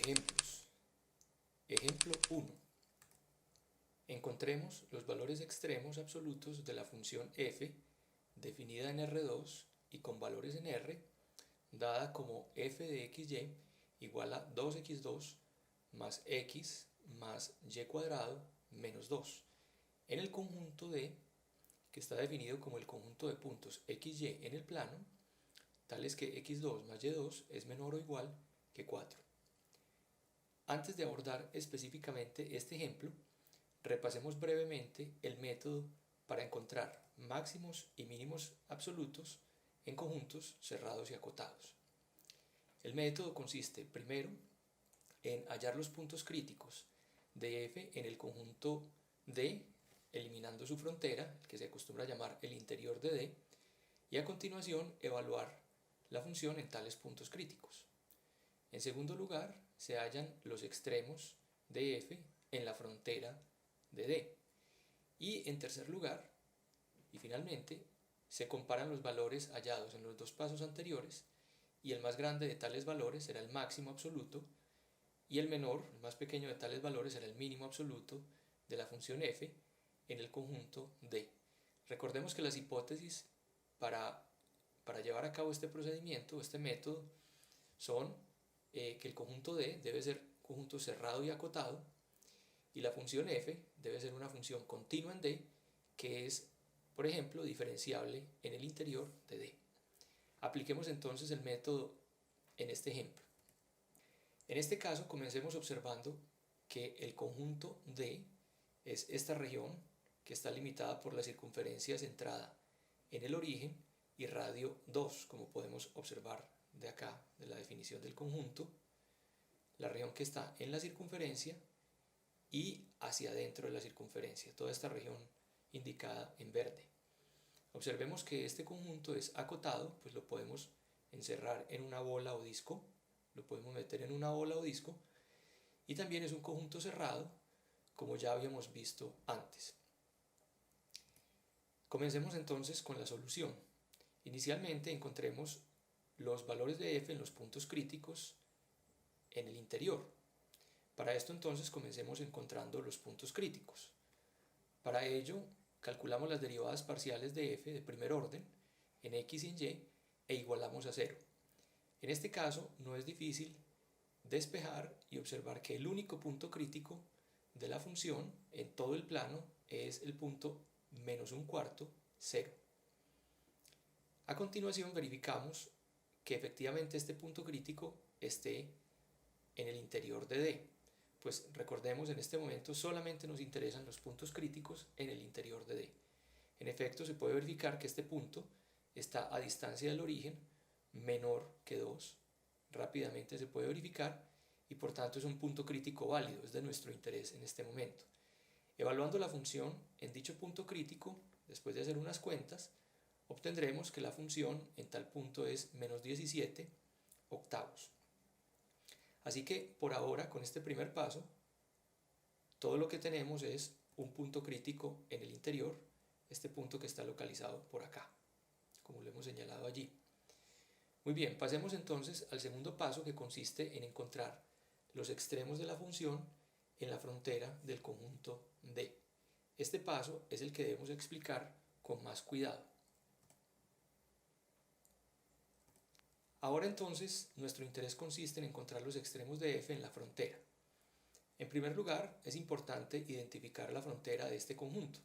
Ejemplos. Ejemplo 1. Encontremos los valores extremos absolutos de la función f definida en R2 y con valores en R, dada como f de xy igual a 2x2 más x más y cuadrado menos 2 en el conjunto D, que está definido como el conjunto de puntos xy en el plano, tales que x2 más y2 es menor o igual que 4. Antes de abordar específicamente este ejemplo, repasemos brevemente el método para encontrar máximos y mínimos absolutos en conjuntos cerrados y acotados. El método consiste, primero, en hallar los puntos críticos de f en el conjunto D, eliminando su frontera, que se acostumbra a llamar el interior de D, y a continuación evaluar la función en tales puntos críticos. En segundo lugar, se hallan los extremos de f en la frontera de D. Y en tercer lugar, y finalmente, se comparan los valores hallados en los dos pasos anteriores, y el más grande de tales valores será el máximo absoluto, y el menor, el más pequeño de tales valores, será el mínimo absoluto de la función f en el conjunto D. Recordemos que las hipótesis para llevar a cabo este procedimiento, este método, son que el conjunto D debe ser un conjunto cerrado y acotado, y la función f debe ser una función continua en D, que es, por ejemplo, diferenciable en el interior de D. Apliquemos entonces el método en este ejemplo. En este caso, comencemos observando que el conjunto D es esta región que está limitada por la circunferencia centrada en el origen y radio 2, como podemos observar de acá, de la definición del conjunto, la región que está en la circunferencia y hacia adentro de la circunferencia, toda esta región indicada en verde. Observemos que este conjunto es acotado, pues lo podemos encerrar en una bola o disco, lo podemos meter en una bola o disco, y también es un conjunto cerrado, como ya habíamos visto antes. Comencemos entonces con la solución. Inicialmente encontremos los valores de f en los puntos críticos en el interior. Para esto entonces comencemos encontrando los puntos críticos. Para ello calculamos las derivadas parciales de f de primer orden en x y en y e igualamos a 0. En este caso no es difícil despejar y observar que el único punto crítico de la función en todo el plano es el punto menos un cuarto, 0. A continuación verificamos que efectivamente este punto crítico esté en el interior de D. Pues recordemos, en este momento solamente nos interesan los puntos críticos en el interior de D. En efecto, se puede verificar que este punto está a distancia del origen menor que 2. Rápidamente se puede verificar y por tanto es un punto crítico válido, es de nuestro interés en este momento. Evaluando la función en dicho punto crítico, después de hacer unas cuentas, obtendremos que la función en tal punto es menos 17 octavos. Así que por ahora, con este primer paso, todo lo que tenemos es un punto crítico en el interior, este punto que está localizado por acá, como lo hemos señalado allí. Muy bien, pasemos entonces al segundo paso, que consiste en encontrar los extremos de la función en la frontera del conjunto D. Este paso es el que debemos explicar con más cuidado. Ahora entonces nuestro interés consiste en encontrar los extremos de f en la frontera. En primer lugar, es importante identificar la frontera de este conjunto.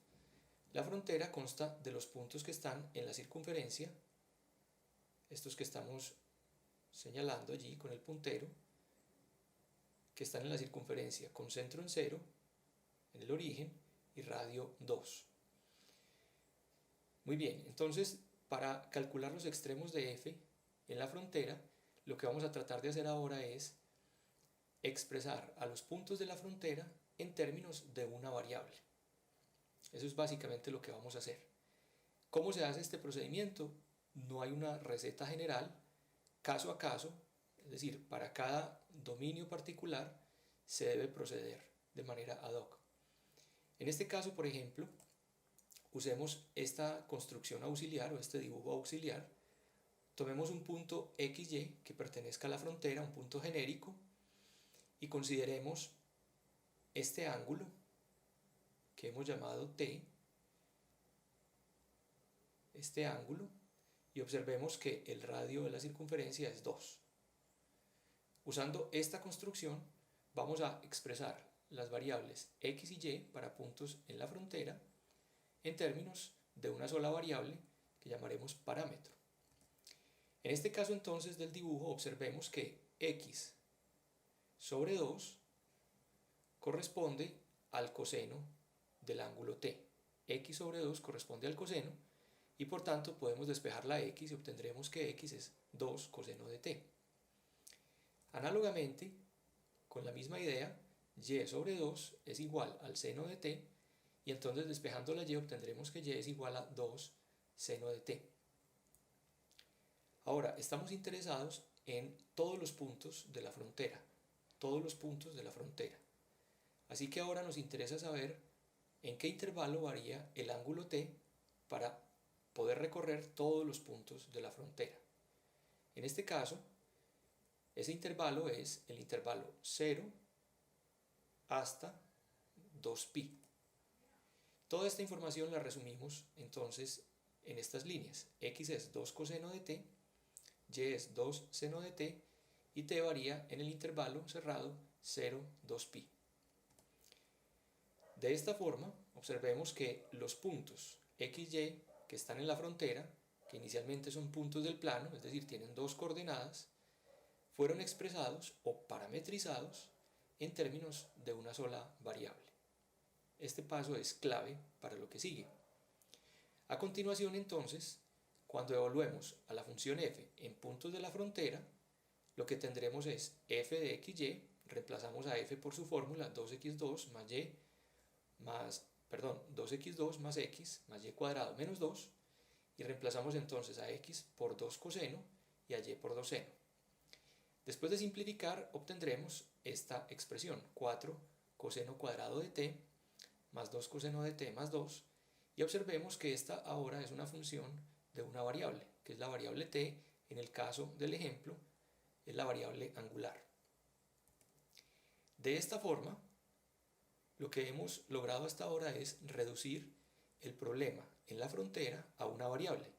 La frontera consta de los puntos que están en la circunferencia, estos que estamos señalando allí con el puntero, que están en la circunferencia con centro en 0, en el origen, y radio 2. Muy bien, entonces para calcular los extremos de f en la frontera, lo que vamos a tratar de hacer ahora es expresar a los puntos de la frontera en términos de una variable. Eso es básicamente lo que vamos a hacer. ¿Cómo se hace este procedimiento? No hay una receta general, caso a caso, es decir, para cada dominio particular se debe proceder de manera ad hoc. En este caso, por ejemplo, usemos esta construcción auxiliar o este dibujo auxiliar. Tomemos un punto XY que pertenezca a la frontera, un punto genérico, y consideremos este ángulo que hemos llamado T, este ángulo, y observemos que el radio de la circunferencia es 2. Usando esta construcción vamos a expresar las variables x y y para puntos en la frontera en términos de una sola variable que llamaremos parámetro. En este caso entonces del dibujo observemos que x sobre 2 corresponde al coseno del ángulo t. X sobre 2 corresponde al coseno y por tanto podemos despejar la x y obtendremos que x es 2 coseno de t. Análogamente, con la misma idea, y sobre 2 es igual al seno de t y entonces despejando la y obtendremos que y es igual a 2 seno de t. Ahora, estamos interesados en todos los puntos de la frontera, todos los puntos de la frontera. Así que ahora nos interesa saber en qué intervalo varía el ángulo t para poder recorrer todos los puntos de la frontera. En este caso, ese intervalo es el intervalo 0 hasta 2pi. Toda esta información la resumimos entonces en estas líneas. X es 2 coseno de t, y es 2 seno de t y t varía en el intervalo cerrado 0, 2pi. De esta forma, observemos que los puntos x, y que están en la frontera, que inicialmente son puntos del plano, es decir, tienen dos coordenadas, fueron expresados o parametrizados en términos de una sola variable. Este paso es clave para lo que sigue. A continuación, entonces, cuando evaluemos a la función f en puntos de la frontera, lo que tendremos es f de xy, reemplazamos a f por su fórmula 2x2 más y más, 2x2 más x más y cuadrado menos 2, y reemplazamos entonces a x por 2 coseno y a y por 2 seno. Después de simplificar obtendremos esta expresión, 4 coseno cuadrado de t más 2 coseno de t más 2, y observemos que esta ahora es una función de una variable, que es la variable t, en el caso del ejemplo, es la variable angular. De esta forma, lo que hemos logrado hasta ahora es reducir el problema en la frontera a una variable,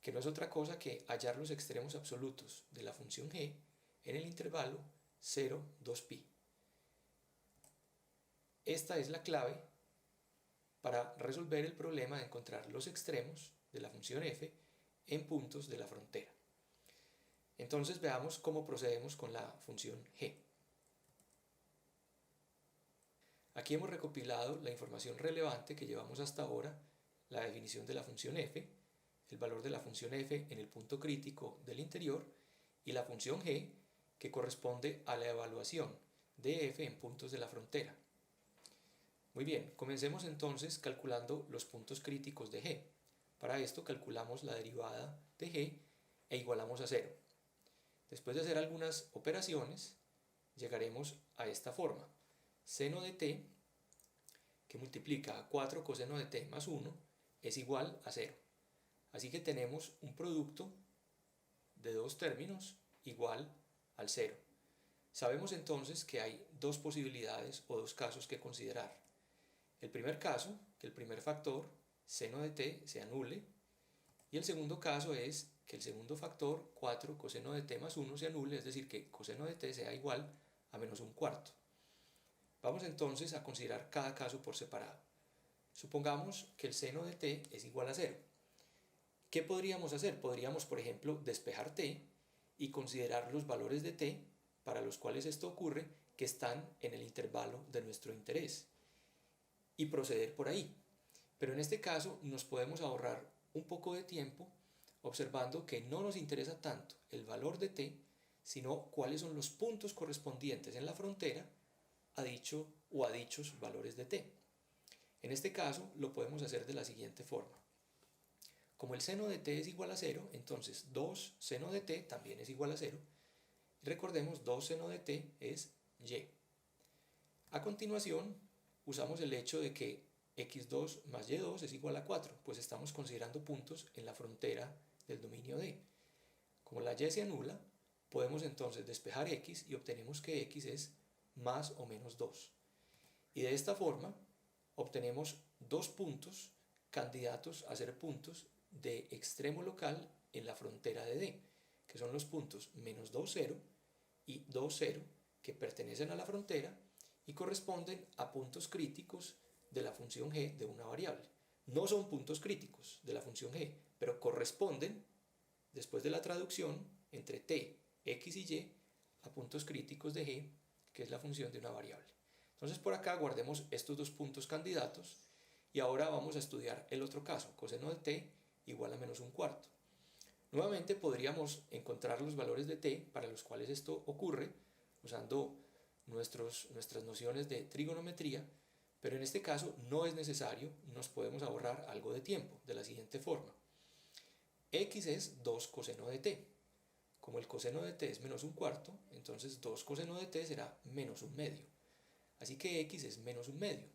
que no es otra cosa que hallar los extremos absolutos de la función g en el intervalo 0, 2pi. Esta es la clave para resolver el problema de encontrar los extremos de la función f en puntos de la frontera. Entonces veamos cómo procedemos con la función g. Aquí hemos recopilado la información relevante que llevamos hasta ahora, la definición de la función f, el valor de la función f en el punto crítico del interior y la función g que corresponde a la evaluación de f en puntos de la frontera. Muy bien, comencemos entonces calculando los puntos críticos de g. Para esto calculamos la derivada de g e igualamos a 0. Después de hacer algunas operaciones, llegaremos a esta forma. Seno de t, que multiplica a 4 coseno de t más 1, es igual a 0. Así que tenemos un producto de dos términos igual al 0. Sabemos entonces que hay dos posibilidades o dos casos que considerar. El primer caso, que el primer factor, seno de t, se anule, y el segundo caso es que el segundo factor, 4 coseno de t más 1, se anule, es decir, que coseno de t sea igual a menos un cuarto. Vamos entonces a considerar cada caso por separado. Supongamos que el seno de t es igual a 0. ¿Qué podríamos hacer? Podríamos, por ejemplo, despejar t y considerar los valores de t para los cuales esto ocurre que están en el intervalo de nuestro interés y proceder por ahí. Pero en este caso nos podemos ahorrar un poco de tiempo observando que no nos interesa tanto el valor de t, sino cuáles son los puntos correspondientes en la frontera a dicho o a dichos valores de t. En este caso lo podemos hacer de la siguiente forma. Como el seno de t es igual a 0, entonces 2 seno de t también es igual a 0. Y recordemos, 2 seno de t es y. A continuación, usamos el hecho de que x2 más y2 es igual a 4, pues estamos considerando puntos en la frontera del dominio D. Como la y se anula, podemos entonces despejar x y obtenemos que x es más o menos 2. Y de esta forma obtenemos dos puntos candidatos a ser puntos de extremo local en la frontera de D, que son los puntos menos 2, 0 y 2, 0, que pertenecen a la frontera y corresponden a puntos críticos de la función g de una variable. No son puntos críticos de la función g, pero corresponden, después de la traducción entre t, x y y, a puntos críticos de g, que es la función de una variable. Entonces por acá guardemos estos dos puntos candidatos y ahora vamos a estudiar el otro caso, coseno de t igual a menos un cuarto. Nuevamente podríamos encontrar los valores de t para los cuales esto ocurre usando nuestras nociones de trigonometría, pero en este caso no es necesario y nos podemos ahorrar algo de tiempo de la siguiente forma. X es 2 coseno de t. Como el coseno de t es menos un cuarto, entonces 2 coseno de t será menos un medio. Así que x es menos un medio.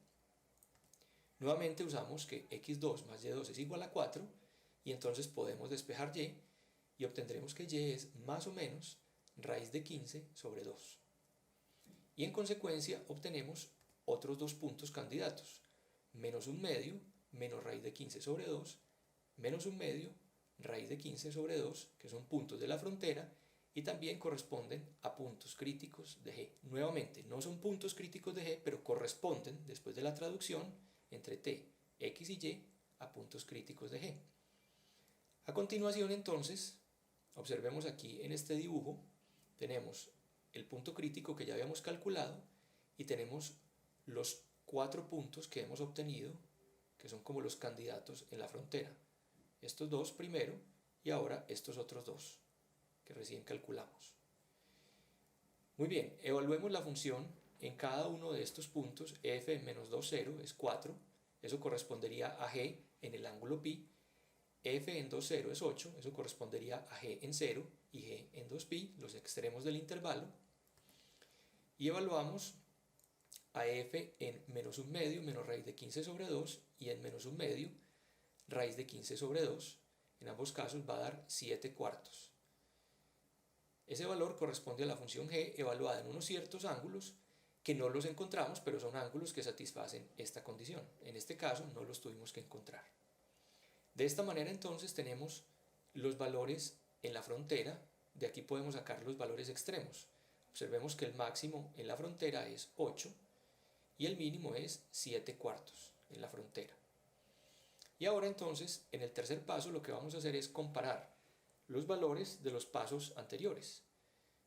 Nuevamente usamos que x2 más y2 es igual a 4 y entonces podemos despejar y obtendremos que y es más o menos raíz de 15 sobre 2. Y en consecuencia obtenemos otros dos puntos candidatos, menos un medio menos raíz de 15 sobre 2, menos un medio raíz de 15 sobre 2, que son puntos de la frontera y también corresponden a puntos críticos de g. Nuevamente, no son puntos críticos de g, pero corresponden, después de la traducción, entre t, x y y, a puntos críticos de g. A continuación, entonces, observemos aquí en este dibujo, tenemos el punto crítico que ya habíamos calculado y tenemos los 4 puntos que hemos obtenido, que son como los candidatos en la frontera. Estos dos primero y ahora estos otros dos que recién calculamos. Muy bien, evaluemos la función en cada uno de estos puntos. F en menos 2, 0 es 4, eso correspondería a g en el ángulo pi. F en 2, 0 es 8, eso correspondería a g en 0 y g en 2pi, los extremos del intervalo. Y evaluamos a f en menos un medio menos raíz de 15 sobre 2 y en menos un medio raíz de 15 sobre 2. En ambos casos va a dar 7 cuartos. Ese valor corresponde a la función g evaluada en unos ciertos ángulos que no los encontramos, pero son ángulos que satisfacen esta condición. En este caso no los tuvimos que encontrar. De esta manera entonces tenemos los valores en la frontera. De aquí podemos sacar los valores extremos. Observemos que el máximo en la frontera es 8 y el mínimo es 7 cuartos en la frontera. Y ahora entonces, en el tercer paso, lo que vamos a hacer es comparar los valores de los pasos anteriores,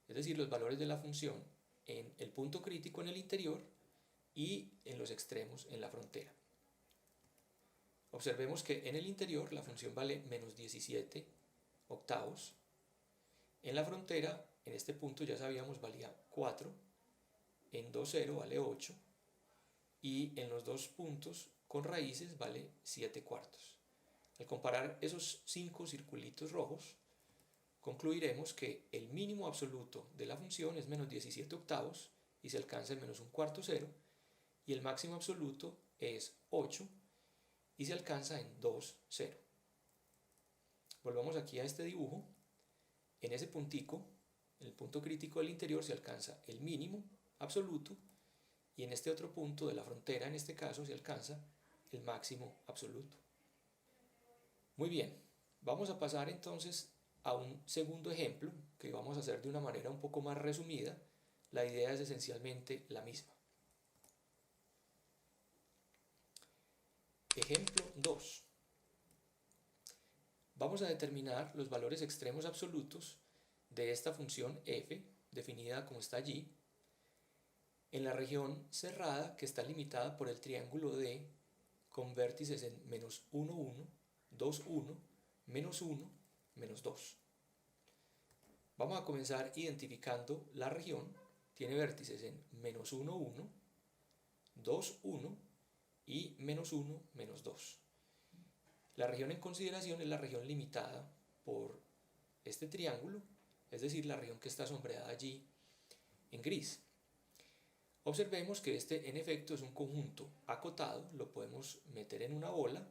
es decir, los valores de la función en el punto crítico en el interior y en los extremos en la frontera. Observemos que en el interior la función vale menos 17 octavos, en la frontera, en este punto ya sabíamos valía 4, en 2, 0 vale 8 y en los dos puntos con raíces vale 7 cuartos. Al comparar esos 5 circulitos rojos, concluiremos que el mínimo absoluto de la función es menos 17 octavos y se alcanza en menos un cuarto 0, y el máximo absoluto es 8 y se alcanza en 2, 0. Volvamos aquí a este dibujo. En ese puntico, en el punto crítico del interior, se alcanza el mínimo absoluto y en este otro punto de la frontera, en este caso, se alcanza el máximo absoluto. Muy bien, vamos a pasar entonces a un segundo ejemplo que vamos a hacer de una manera un poco más resumida. La idea es esencialmente la misma. Ejemplo 2. Vamos a determinar los valores extremos absolutos de esta función f, definida como está allí, en la región cerrada que está limitada por el triángulo D con vértices en menos 1, 1, 2, 1, menos 1, menos 2. Vamos a comenzar identificando la región. Tiene vértices en menos 1, 1, 2, 1 y menos 1, menos 2. La región en consideración es la región limitada por este triángulo, es decir, la región que está sombreada allí en gris. Observemos que este en efecto es un conjunto acotado, lo podemos meter en una bola,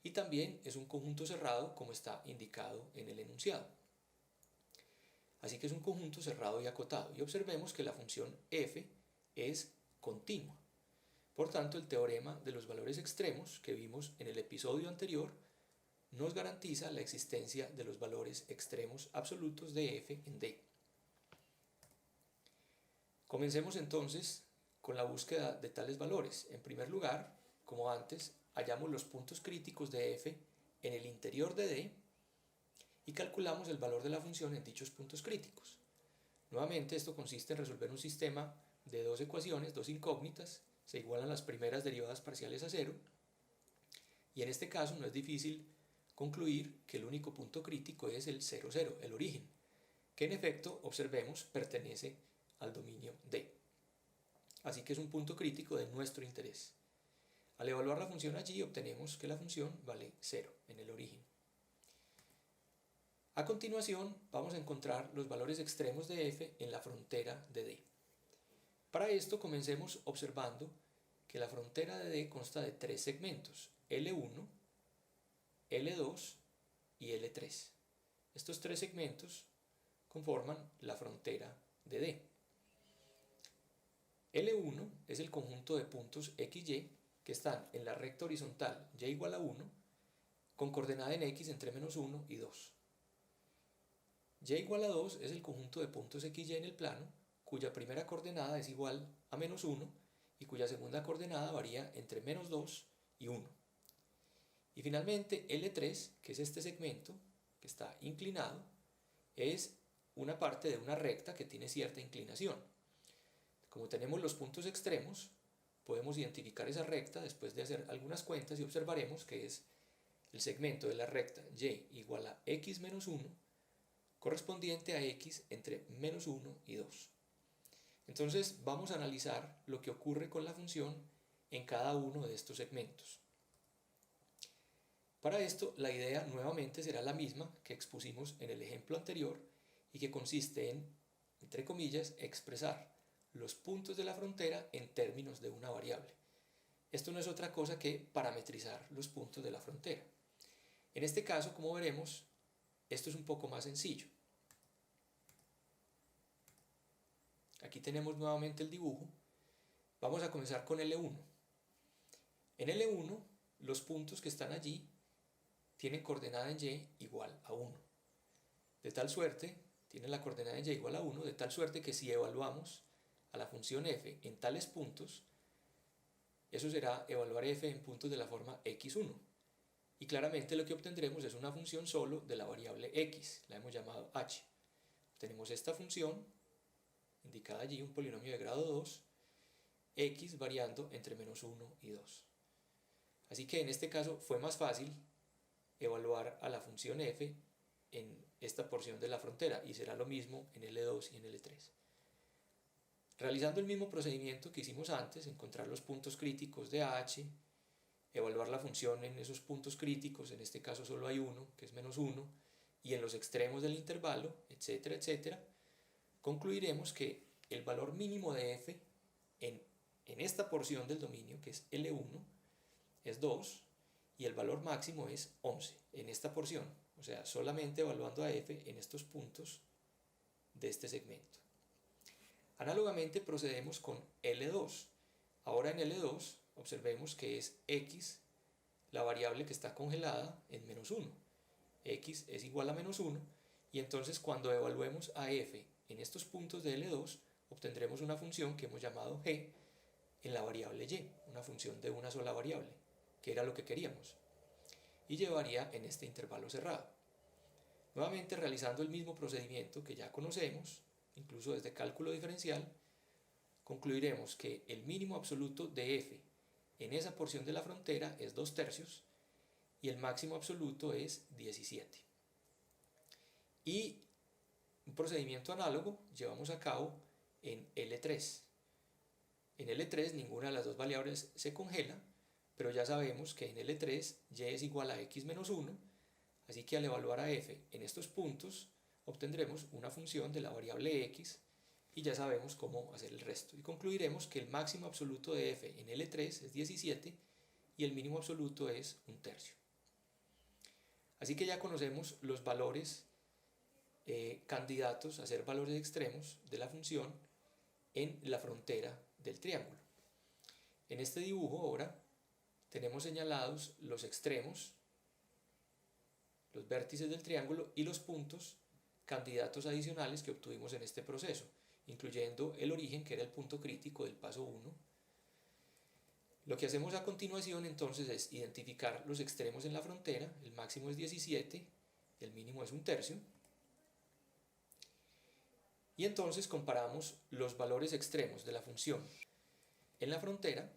y también es un conjunto cerrado como está indicado en el enunciado. Así que es un conjunto cerrado y acotado. Y observemos que la función f es continua. Por tanto, el teorema de los valores extremos que vimos en el episodio anterior nos garantiza la existencia de los valores extremos absolutos de f en D. Comencemos entonces con la búsqueda de tales valores. En primer lugar, como antes, hallamos los puntos críticos de f en el interior de D y calculamos el valor de la función en dichos puntos críticos. Nuevamente, esto consiste en resolver un sistema de dos ecuaciones, dos incógnitas, se igualan las primeras derivadas parciales a cero, y en este caso no es difícil concluir que el único punto crítico es el 0, 0, el origen, que en efecto, observemos, pertenece al dominio D. Así que es un punto crítico de nuestro interés. Al evaluar la función allí, obtenemos que la función vale 0 en el origen. A continuación, vamos a encontrar los valores extremos de f en la frontera de D. Para esto, comencemos observando que la frontera de D consta de tres segmentos, L1, L2 y L3. Estos tres segmentos conforman la frontera de D. L1 es el conjunto de puntos XY que están en la recta horizontal y igual a 1 con coordenada en X entre menos 1 y 2. Y igual a 2 es el conjunto de puntos XY en el plano cuya primera coordenada es igual a menos 1 y cuya segunda coordenada varía entre menos 2 y 1. Y finalmente L3, que es este segmento que está inclinado, es una parte de una recta que tiene cierta inclinación. Como tenemos los puntos extremos, podemos identificar esa recta después de hacer algunas cuentas y observaremos que es el segmento de la recta y igual a x menos 1 correspondiente a x entre menos 1 y 2. Entonces vamos a analizar lo que ocurre con la función en cada uno de estos segmentos. Para esto, la idea nuevamente será la misma que expusimos en el ejemplo anterior y que consiste en, entre comillas, expresar los puntos de la frontera en términos de una variable. Esto no es otra cosa que parametrizar los puntos de la frontera. En este caso, como veremos, esto es un poco más sencillo. Aquí tenemos nuevamente el dibujo. Vamos a comenzar con L1. En L1, los puntos que están allí tienen coordenada en y igual a 1. De tal suerte, tienen la coordenada en y igual a 1, de tal suerte que si evaluamos a la función f en tales puntos, eso será evaluar f en puntos de la forma x1. Y claramente lo que obtendremos es una función solo de la variable x, la hemos llamado h. Tenemos esta función, indicada allí, un polinomio de grado 2, x variando entre menos 1 y 2. Así que en este caso fue más fácil evaluar a la función f en esta porción de la frontera y será lo mismo en L2 y en L3. Realizando el mismo procedimiento que hicimos antes, encontrar los puntos críticos de h, evaluar la función en esos puntos críticos, en este caso solo hay uno, que es menos 1, y en los extremos del intervalo, etcétera, etcétera, concluiremos que el valor mínimo de f en esta porción del dominio, que es L1, es 2, y el valor máximo es 11 en esta porción, o sea, solamente evaluando a f en estos puntos de este segmento. Análogamente procedemos con L2. Ahora en L2 observemos que es x la variable que está congelada en menos 1. X es igual a menos 1 y entonces cuando evaluemos a f en estos puntos de L2 obtendremos una función que hemos llamado g en la variable y, una función de una sola variable, que era lo que queríamos, y llevaría en este intervalo cerrado. Nuevamente realizando el mismo procedimiento que ya conocemos, incluso desde cálculo diferencial, concluiremos que el mínimo absoluto de f en esa porción de la frontera es 2/3 y el máximo absoluto es 17. Y un procedimiento análogo llevamos a cabo en L3. En L3 ninguna de las dos variables se congela, pero ya sabemos que en L3 y es igual a x menos 1, así que al evaluar a f en estos puntos obtendremos una función de la variable x y ya sabemos cómo hacer el resto. Y concluiremos que el máximo absoluto de f en L3 es 17 y el mínimo absoluto es 1/3. Así que ya conocemos los valores candidatos a ser valores extremos de la función en la frontera del triángulo. En este dibujo ahora tenemos señalados los extremos, los vértices del triángulo y los puntos candidatos adicionales que obtuvimos en este proceso, incluyendo el origen, que era el punto crítico del paso 1. Lo que hacemos a continuación entonces es identificar los extremos en la frontera. El máximo es 17, el mínimo es 1/3. Y entonces comparamos los valores extremos de la función en la frontera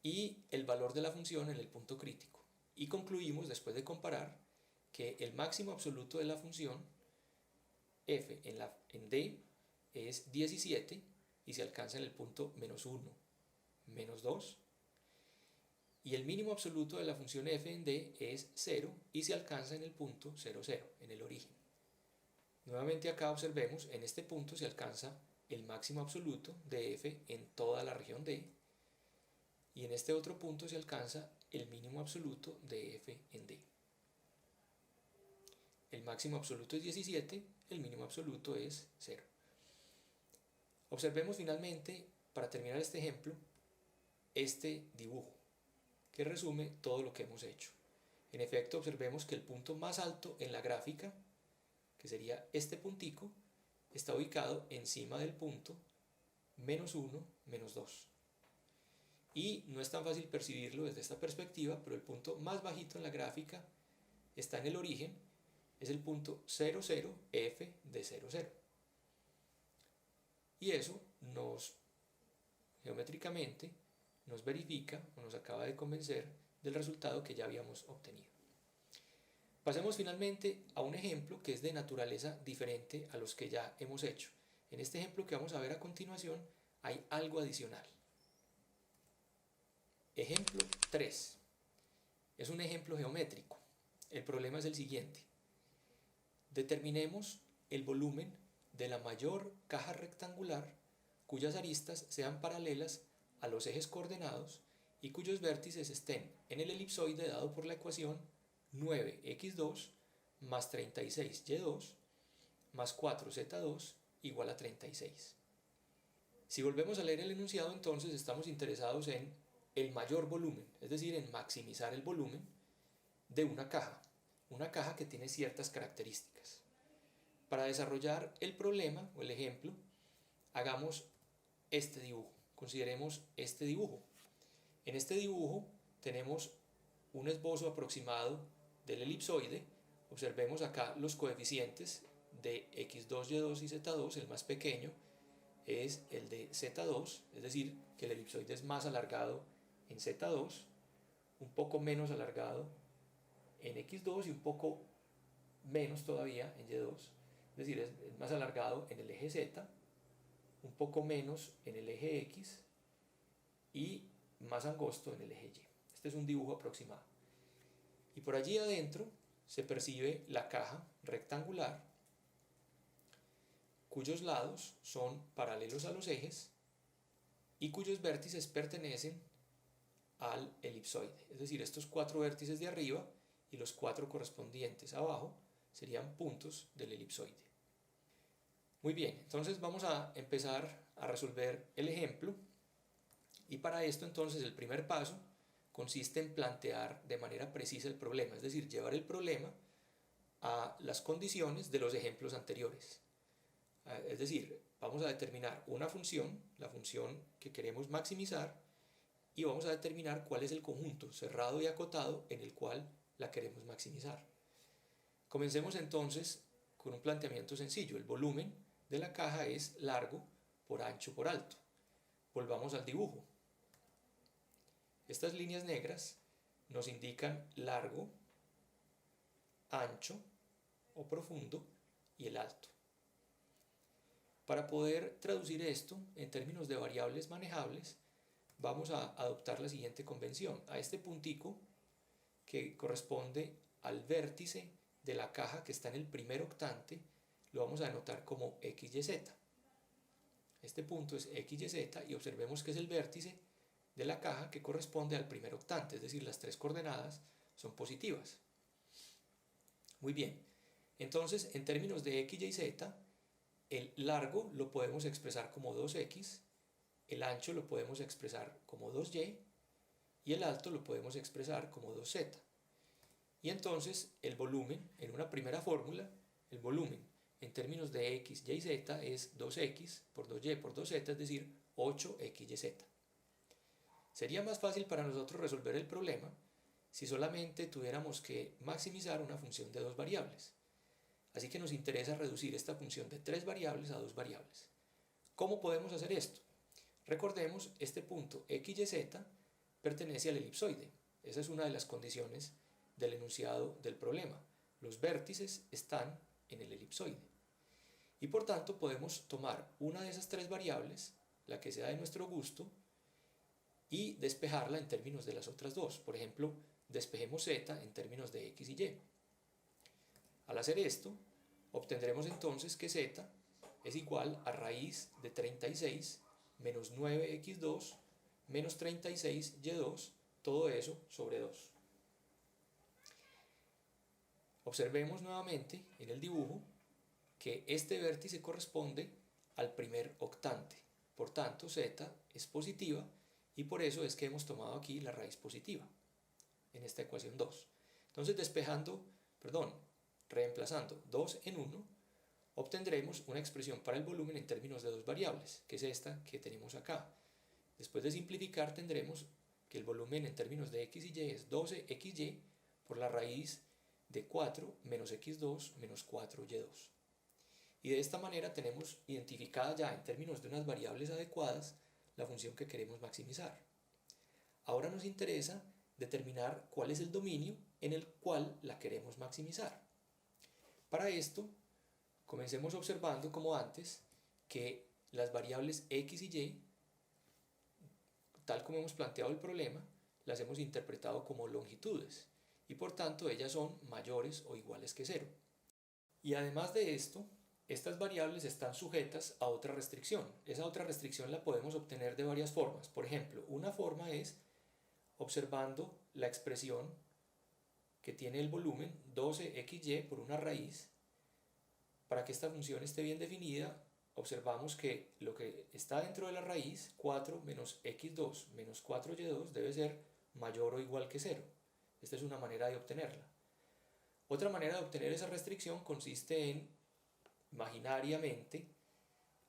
y el valor de la función en el punto crítico. Y concluimos, después de comparar, que el máximo absoluto de la función f en D es 17 y se alcanza en el punto -1, -2. Y el mínimo absoluto de la función f en D es 0 y se alcanza en el punto 0, 0, en el origen. Nuevamente acá observemos, en este punto se alcanza el máximo absoluto de f en toda la región D, y en este otro punto se alcanza el mínimo absoluto de f en D. El máximo absoluto es 17, el mínimo absoluto es 0. Observemos finalmente, para terminar este ejemplo, este dibujo, que resume todo lo que hemos hecho. En efecto, observemos que el punto más alto en la gráfica, que sería este puntico, está ubicado encima del punto -1, -2. Y no es tan fácil percibirlo desde esta perspectiva, pero el punto más bajito en la gráfica está en el origen, es el punto 0, 0, f de 0, 0. Y eso geométricamente nos verifica o nos acaba de convencer del resultado que ya habíamos obtenido. Pasemos finalmente a un ejemplo que es de naturaleza diferente a los que ya hemos hecho. En este ejemplo que vamos a ver a continuación hay algo adicional. Ejemplo 3. Es un ejemplo geométrico. El problema es el siguiente. Determinemos el volumen de la mayor caja rectangular cuyas aristas sean paralelas a los ejes coordenados y cuyos vértices estén en el elipsoide dado por la ecuación 9x2 más 36y2 más 4z2 igual a 36. Si volvemos a leer el enunciado, entonces estamos interesados en el mayor volumen, es decir, en maximizar el volumen de una caja que tiene ciertas características. Para desarrollar el problema o el ejemplo, hagamos este dibujo, consideremos este dibujo. En este dibujo tenemos un esbozo aproximado del elipsoide. Observemos acá los coeficientes de x2, y2 y z2. El más pequeño es el de z2, es decir, que el elipsoide es más alargado en z2, un poco menos alargado en x2 y un poco menos todavía en y2, es decir, es más alargado en el eje z, un poco menos en el eje x y más angosto en el eje y. Este es un dibujo aproximado. Y por allí adentro se percibe la caja rectangular cuyos lados son paralelos a los ejes y cuyos vértices pertenecen al elipsoide. Es decir, estos 4 vértices de arriba y los 4 correspondientes abajo serían puntos del elipsoide. Muy bien, entonces vamos a empezar a resolver el ejemplo, y para esto entonces el primer paso consiste en plantear de manera precisa el problema, es decir, llevar el problema a las condiciones de los ejemplos anteriores. Es decir, vamos a determinar una función, la función que queremos maximizar, y vamos a determinar cuál es el conjunto cerrado y acotado en el cual la queremos maximizar. Comencemos entonces con un planteamiento sencillo. El volumen de la caja es largo por ancho por alto. Volvamos al dibujo. Estas líneas negras nos indican largo, ancho o profundo y el alto. Para poder traducir esto en términos de variables manejables, vamos a adoptar la siguiente convención. A este puntico, que corresponde al vértice de la caja que está en el primer octante, lo vamos a denotar como XYZ. Este punto es XYZ y observemos que es el vértice de la caja que corresponde al primer octante, es decir, las 3 coordenadas son positivas. Muy bien, Entonces, en términos de x, y, z, el largo lo podemos expresar como 2x, el ancho lo podemos expresar como 2y y el alto lo podemos expresar como 2z. Y entonces el volumen, en una primera fórmula, el volumen en términos de x, y, z es 2x por 2y por 2z, es decir, 8xyz. Sería más fácil para nosotros resolver el problema si solamente tuviéramos que maximizar una función de dos variables. Así que nos interesa reducir esta función de tres variables a dos variables. ¿Cómo podemos hacer esto? Recordemos, este punto x, y, z pertenece al elipsoide. Esa es una de las condiciones del enunciado del problema. Los vértices están en el elipsoide. Y por tanto podemos tomar una de esas tres variables, la que sea de nuestro gusto, y despejarla en términos de las otras dos. Por ejemplo, despejemos z en términos de x y y. Al hacer esto, obtendremos entonces que z es igual a raíz de 36 menos 9x2 menos 36y2, todo eso sobre 2. Observemos nuevamente en el dibujo que este vértice corresponde al primer octante. Por tanto, z es positiva y por eso es que hemos tomado aquí la raíz positiva en esta ecuación 2. Entonces, reemplazando 2 en 1, obtendremos una expresión para el volumen en términos de dos variables, que es esta que tenemos acá. Después de simplificar, tendremos que el volumen en términos de x y y es 12xy por la raíz de 4 menos x2 menos 4y2. Y de esta manera tenemos identificada ya en términos de unas variables adecuadas la función que queremos maximizar. Ahora nos interesa determinar cuál es el dominio en el cual la queremos maximizar. Para esto, comencemos observando, como antes, que las variables x y y, tal como hemos planteado el problema, las hemos interpretado como longitudes y por tanto ellas son mayores o iguales que 0. Y además de esto, estas variables están sujetas a otra restricción. Esa otra restricción la podemos obtener de varias formas. Por ejemplo, una forma es observando la expresión que tiene el volumen 12xy por una raíz. Para que esta función esté bien definida, observamos que lo que está dentro de la raíz, 4 menos x2 menos 4y2, debe ser mayor o igual que 0. Esta es una manera de obtenerla. Otra manera de obtener esa restricción consiste en, imaginariamente,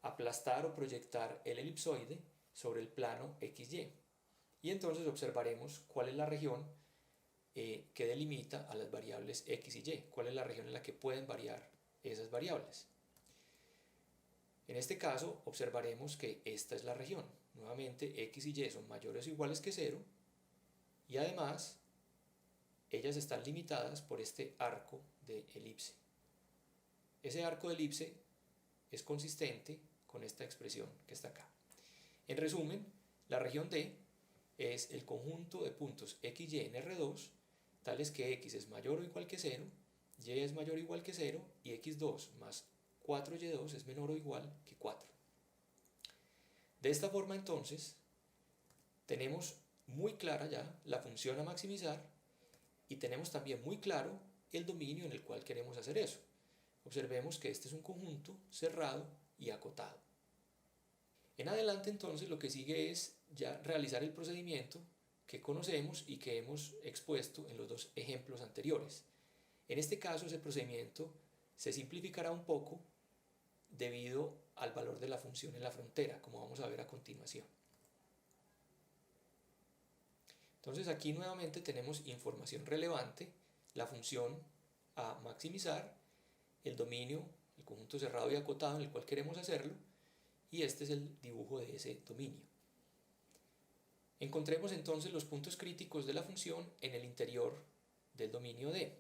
aplastar o proyectar el elipsoide sobre el plano XY. Y entonces observaremos cuál es la región que delimita a las variables x y y, cuál es la región en la que pueden variar esas variables. En este caso observaremos que esta es la región. Nuevamente x y y son mayores o iguales que 0 y además ellas están limitadas por este arco de elipse. Ese arco de elipse es consistente con esta expresión que está acá. En resumen, la región D es el conjunto de puntos x y en R2, tales que x es mayor o igual que 0, y es mayor o igual que 0, y x2 más 4y2 es menor o igual que 4. De esta forma, entonces, tenemos muy clara ya la función a maximizar y tenemos también muy claro el dominio en el cual queremos hacer eso. Observemos que este es un conjunto cerrado y acotado. En adelante, entonces, lo que sigue es ya realizar el procedimiento que conocemos y que hemos expuesto en los dos ejemplos anteriores. En este caso, ese procedimiento se simplificará un poco debido al valor de la función en la frontera, como vamos a ver a continuación. Entonces, aquí nuevamente tenemos información relevante, la función a maximizar, el dominio, el conjunto cerrado y acotado en el cual queremos hacerlo, y este es el dibujo de ese dominio. Encontremos entonces los puntos críticos de la función en el interior del dominio D.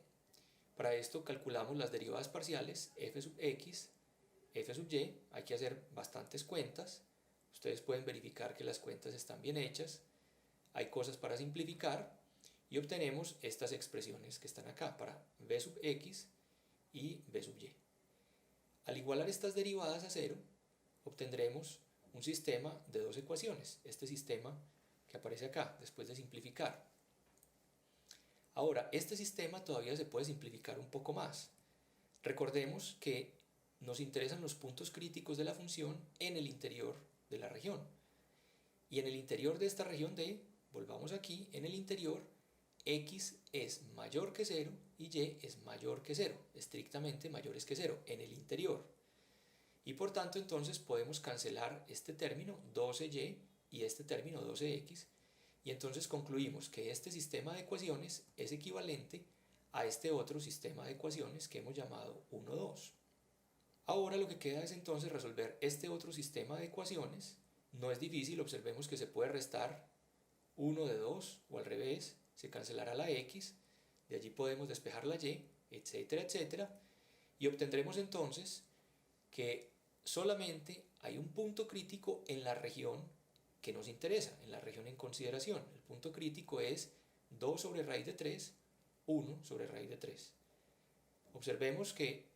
Para esto calculamos las derivadas parciales f sub x, f sub y. Hay que hacer bastantes cuentas. Ustedes pueden verificar que las cuentas están bien hechas. Hay cosas para simplificar y obtenemos estas expresiones que están acá para v sub x y v sub y. Al igualar estas derivadas a 0, obtendremos un sistema de dos ecuaciones, este sistema que aparece acá después de simplificar. Ahora, este sistema todavía se puede simplificar un poco más. Recordemos que nos interesan los puntos críticos de la función en el interior de la región. Y en el interior de esta región D, volvamos aquí, en el interior, x es mayor que 0 y y es mayor que 0, estrictamente mayores que 0, en el interior. Y por tanto entonces podemos cancelar este término 12y y este término 12x, y entonces concluimos que este sistema de ecuaciones es equivalente a este otro sistema de ecuaciones que hemos llamado 1, 2. Ahora lo que queda es entonces resolver este otro sistema de ecuaciones. No es difícil, observemos que se puede restar 1 de 2 o al revés, se cancelará la x, de allí podemos despejar la y, etcétera, etcétera, y obtendremos entonces que solamente hay un punto crítico en la región que nos interesa, en la región en consideración. El punto crítico es 2 sobre raíz de 3, 1 sobre raíz de 3. Observemos que,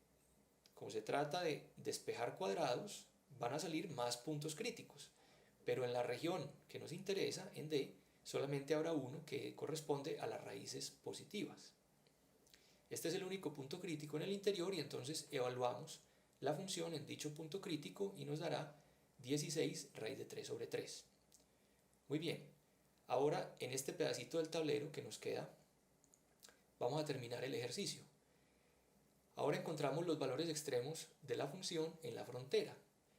como se trata de despejar cuadrados, van a salir más puntos críticos, pero en la región que nos interesa, en D, solamente habrá uno que corresponde a las raíces positivas. Este es el único punto crítico en el interior y entonces evaluamos la función en dicho punto crítico y nos dará 16 raíz de 3 sobre 3. Muy bien, ahora en este pedacito del tablero que nos queda, vamos a terminar el ejercicio. Ahora encontramos los valores extremos de la función en la frontera,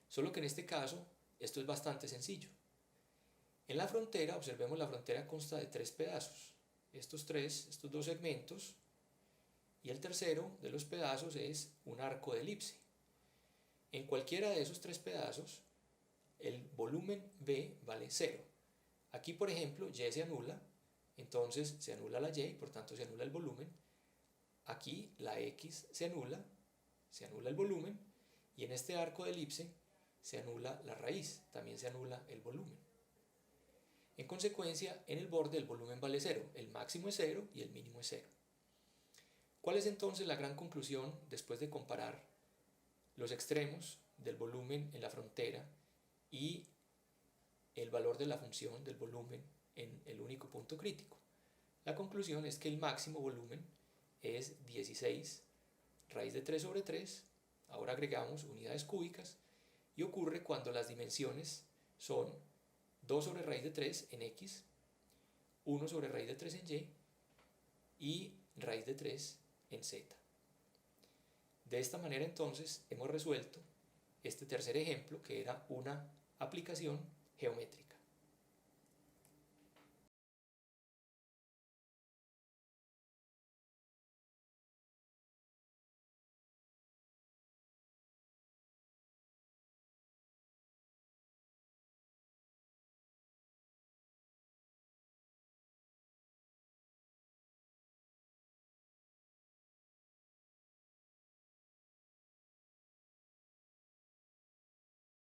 solo que en este caso esto es bastante sencillo. En la frontera, observemos, la frontera consta de 3 pedazos, estos dos segmentos, y el tercero de los pedazos es un arco de elipse. En cualquiera de esos 3 pedazos, el volumen B vale 0. Aquí, por ejemplo, y se anula, entonces se anula la y, por tanto se anula el volumen. Aquí la x se anula el volumen, y en este arco de elipse se anula la raíz, también se anula el volumen. En consecuencia, en el borde el volumen vale 0, el máximo es 0 y el mínimo es 0. ¿Cuál es entonces la gran conclusión después de comparar los extremos del volumen en la frontera y el valor de la función del volumen en el único punto crítico? La conclusión es que el máximo volumen es 16 raíz de 3 sobre 3, ahora agregamos unidades cúbicas, y ocurre cuando las dimensiones son 2 sobre raíz de 3 en x, 1 sobre raíz de 3 en y raíz de 3 en z. De esta manera entonces hemos resuelto este tercer ejemplo, que era una aplicación geométrica.